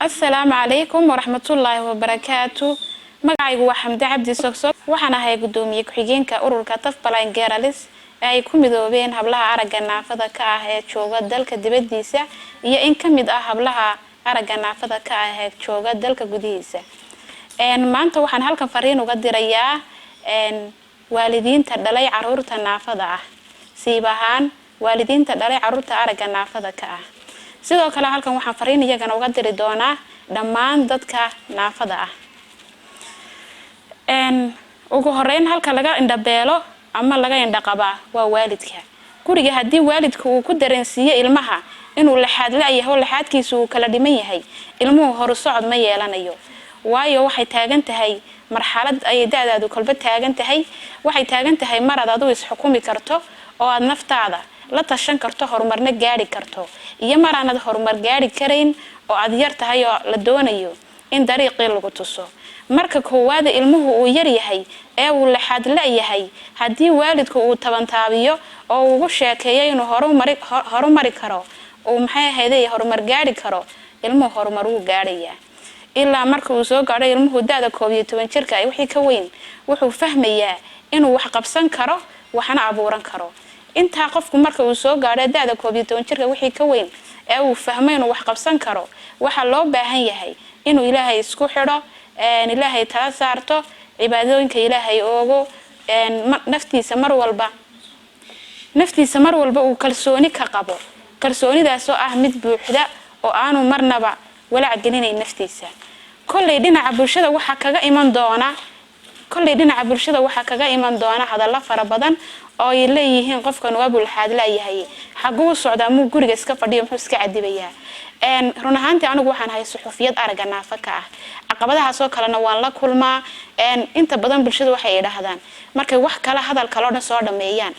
السلام عليكم ورحمة الله وبركاته. magacaygu waa Xamdi Cabdi Sogsog waxaan ahay gudoomiye ku-xigeenka ururka Tafbalan Girls ay ku midoobeen hablaha aragga naafada ka ah ee jooga dalka dibadiisa iyo in kamid ah hablaha aragga naafada ka ah ee jooga dalka gudihiisa. maanta waxaan halkan fariin uga dirayaa waalidiinta dhalay caruurta naafada ah siibahaan waalidiinta dhalay caruurta aragga naafada ka ah. sidoo kale halkan waxaan fariin iyagana uga diri doonaa dhammaan dadka naafada ah. ugu horeyn halka laga indhabeelo ama laga indhaqaba waa waalidka. guriga hadii waalidku uu ku dareensiyo ilmaha inuu laxaad laayahay oo laxaadkiisu uu kala dhiman yahay, ilmuhu hor u socod ma yeelanayo. waayo waxay taagan tahay marxalad ay daadaadu kolba taagan tahay, waxay taagan tahay marad aad u isxukumi karto oo aad naftaada la tashan karto, horumarna gaari karto, iyo maraanad horumar gaari karayn oo aad yar tahay oo la doonayo in dariiqii lagu tuso. marka koowaad ilmuhu uu yar yahay ee uu laxaad laayahay, hadii waalidku uu tabantaabiyo oo uu ugu sheekeeyo inuu horumari karo oo maxay ahaydee horumar gaari karo, ilmuhu horumar uu gaarayaa. ilaa marka uu soo gaaro ilmuhu daada 12 jirka ay wixii ka weyn wuxuu fahmayaa inuu wax qabsan karo, waxna abuuran karo. inta qofku marka uu soo gaaro daada 12 jirka wixii ka weyn ee uu fahmay inuu wax qabsan karo, waxa loo baahan yahay inuu Ilaahay isku xidho, Ilaahay tala saarto, cibaadooyinka Ilaahay oogo, naftiisa mar walba uu kalsooni ka qabo, kalsoonidaas oo ah mid buuxda oo aanu marnaba walaac gelinayn naftiisa. kolley dhinaca bulshada waxa kaga iman doona hadallo fara badan oo ay leeyihiin qofkan waa bulxaad laayahay, xaguu socdaa muu guriga iska fadhiyo muxuu iska cadibayaa. run ahaantii anigu waxaan hay suxufiyad aragga naafada ah. caqabadahaas oo kalena waan la kulmaa. inta badan bulshada waxay yiraahdaan markay wax kala hadal kale oo soo dhameeyaan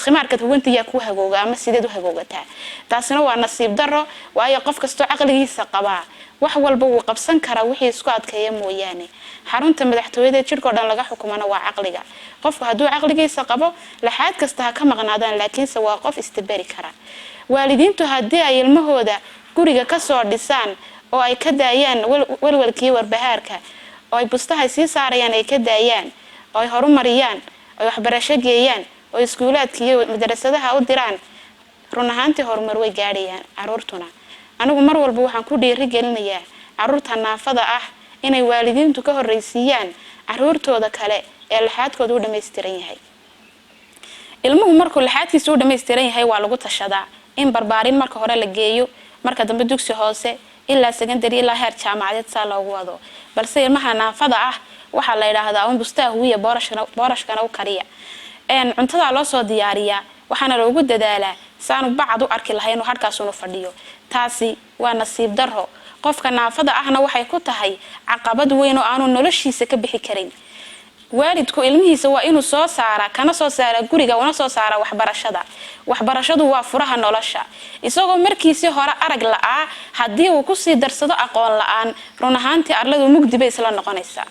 khimaarka huwantiya ku hagooga ama sideed u hagoogataa. taasina waa nasiib darro, waayo qof kasto aqligiisa qaba wax walba uu qabsan kara wixii isku adkeeyo mooyaane. xarunta madaxtooyada jirko dhan laga xukumana waa aqliga. qofku haduu aqligiisa qabo laxaad kasta ha ka maqnaadaan, laakiinse waa qof istabari kara. waalidiintu hadii ay ilmahooda guriga ka soo dhisaan oo ay ka daayaan walwalkii warbahaarka oo ay bustaha sii saarayaan, ay ka daayaan oo ay horumariyaan oo waxbarasho geeyaan oo iskuulaadka iyo madrasadaha u diraan, run ahaantii horumar way gaarayaan caruurtuna. anigu mar walba waxaan ku dhiirigelinayaa caruurta naafada ah inay waalidiintu ka horeysiiyaan caruurtooda kale ee laxaadkooda u dhameystiran yahay. ilmuhu markuu laxaadkiisa u dhameystiran yahay waa lagu tashadaa in barbaarin marka hore la geeyo, marka dambe dugsi hoose ilaa secondary ilaa heer jaamacadeed saa loogu wado. balse ilmaha naafada ah waxa la yiraahdaa in bustaha huwiya boorashkana u kariya. cuntada loo soo diyaariyaa waxaana loogu dadaalaa saanu bacad u arki lahayn oo halkaas uu fadhiyo. taasi waa nasiib darro. qofka naafada ahna waxay ku tahay caqabad weyn oo aanu noloshiisa ka bixi karin. waalidku ilmihiisa waa inuu soo saara kana soo saara guriga una soo saara waxbarashadu waa furaha nolosha. isagoo markiisii hore arag la'aa hadii uu ku sii darsado aqoon la'aan, run ahaantii arladu mugdi bay isla noqonaysaa.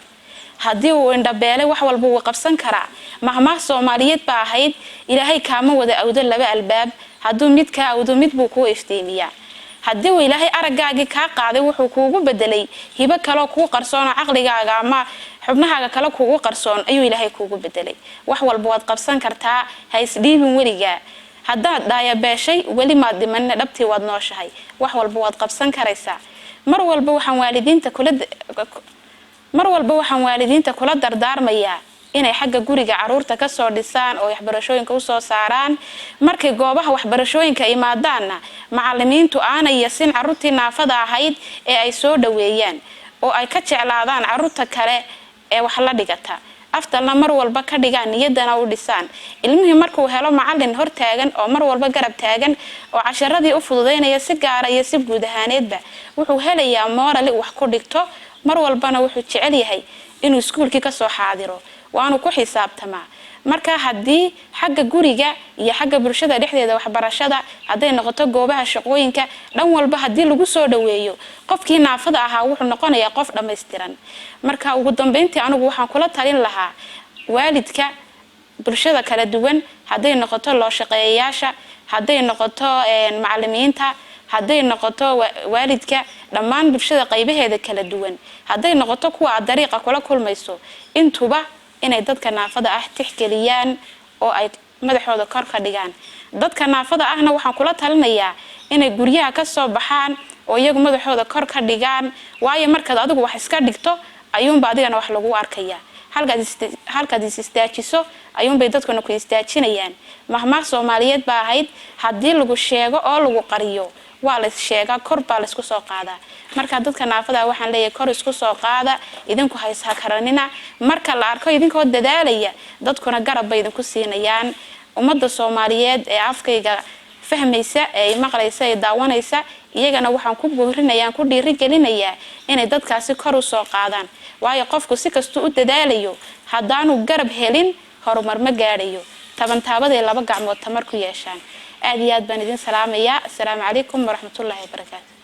hadii uu indhabeelay wax walba uu qabsan karaa. mahmaah Soomaaliyeed baa ahayd Ilaahay kaama wada awdo laba albaab, haduu mid ka awdo mid buu ku iftiimiyaa. hadii uu Ilaahay araggaagi ka qaaday wuxuu kuugu bedelay hibo kale oo ku qarsoon aqligaaga ama xubnahaaga kale kuugu qarsoon ayuu Ilaahay kuugu bedelay. wax walba waad qabsan kartaa, ha isdhiibin weligaa. haddaad daayabeeshay weli ma dhiman dhabtii waad nooshahay, wax walba waad qabsan karaysaa. mar walba waxaan waalidiinta kula dardaarmayaa inay xagga guriga caruurta ka soo dhisaan oo waxbarashooyinka u soo saaraan. markay goobaha waxbarashooyinka imaadaanna macallimiintu aanay yasin caruurtii naafada ahayd ee ay soo dhaweeyaan oo ay ka jeclaadaan caruurta kale ee wax la dhigata. aftalna mar walba ka dhigaan niyadana u dhisaan. ilmihii markuu helo macallin hor taagan oo mar walba garab taagan oo casharadii u fududeynaya si gaar ah iyo si guud ahaaneedba, wuxuu helayaa moral wax ku dhigto. mar walbana wuxuu jecel yahay inuu iskuulkii ka soo xaadiro waanu ku xisaabtamaa. marka hadii xagga guriga iyo xagga bulshada dhexdeeda waxbarashada haday noqoto goobaha shaqooyinka dhan walba hadii lagu soo dhaweeyo, qofkii naafada ahaa wuxuu noqonayaa qof dhameystiran. marka ugu dambeyntii anigu waxaan kula talin lahaa waalidka bulshada kala duwan, haday noqoto loo shaqeeyayaasha, haday noqoto macallimiinta, hadday noqoto waalidka dhammaan bulshada qaybaheeda kala duwan hadday noqoto kuwa dariiqa kula kulmayso intuba inay dadka naafada ah tixgeliyaan oo ay madaxooda kor ka dhigaan dadka naafada ahna waxaan kula talinayaa inay guryaha ka soo baxaan oo iyagu madaxooda kor ka dhigaan waayo markaad adigu wax iska dhigto ayuun ba adigana wax lagu arkaya halkaad istaajiso ayuun bay dadkuna ku istaajinayaan mahmaah Soomaaliyeed baa ahayd hadii lagu sheego oo lagu qariyo waa la sheegaa kor baa la isku soo qaadaa marka dadka naafada waxaan leeyahay kor isku soo qaada idinku haysa karanina marka la arko idinkoo dadaalaya dadkuna garab bay idinku siinayaan ummadda Soomaaliyeed ee afkayga fahmaysa ee maqlaysa ee daawanaysa iyagana waxaan ku boorinayaa ku dhiirigelinayaa inay dadkaasi kor u soo qaadaan waayo qofku si kasto u dadaalayo hadaanu garab helin horumar ma gaarayo tabantaabada laba gacmood tamar ku yeeshaan aad iyo aad baan idin salaamayaa assalaamu calaykum waraxmatullaahi wabarakaatuh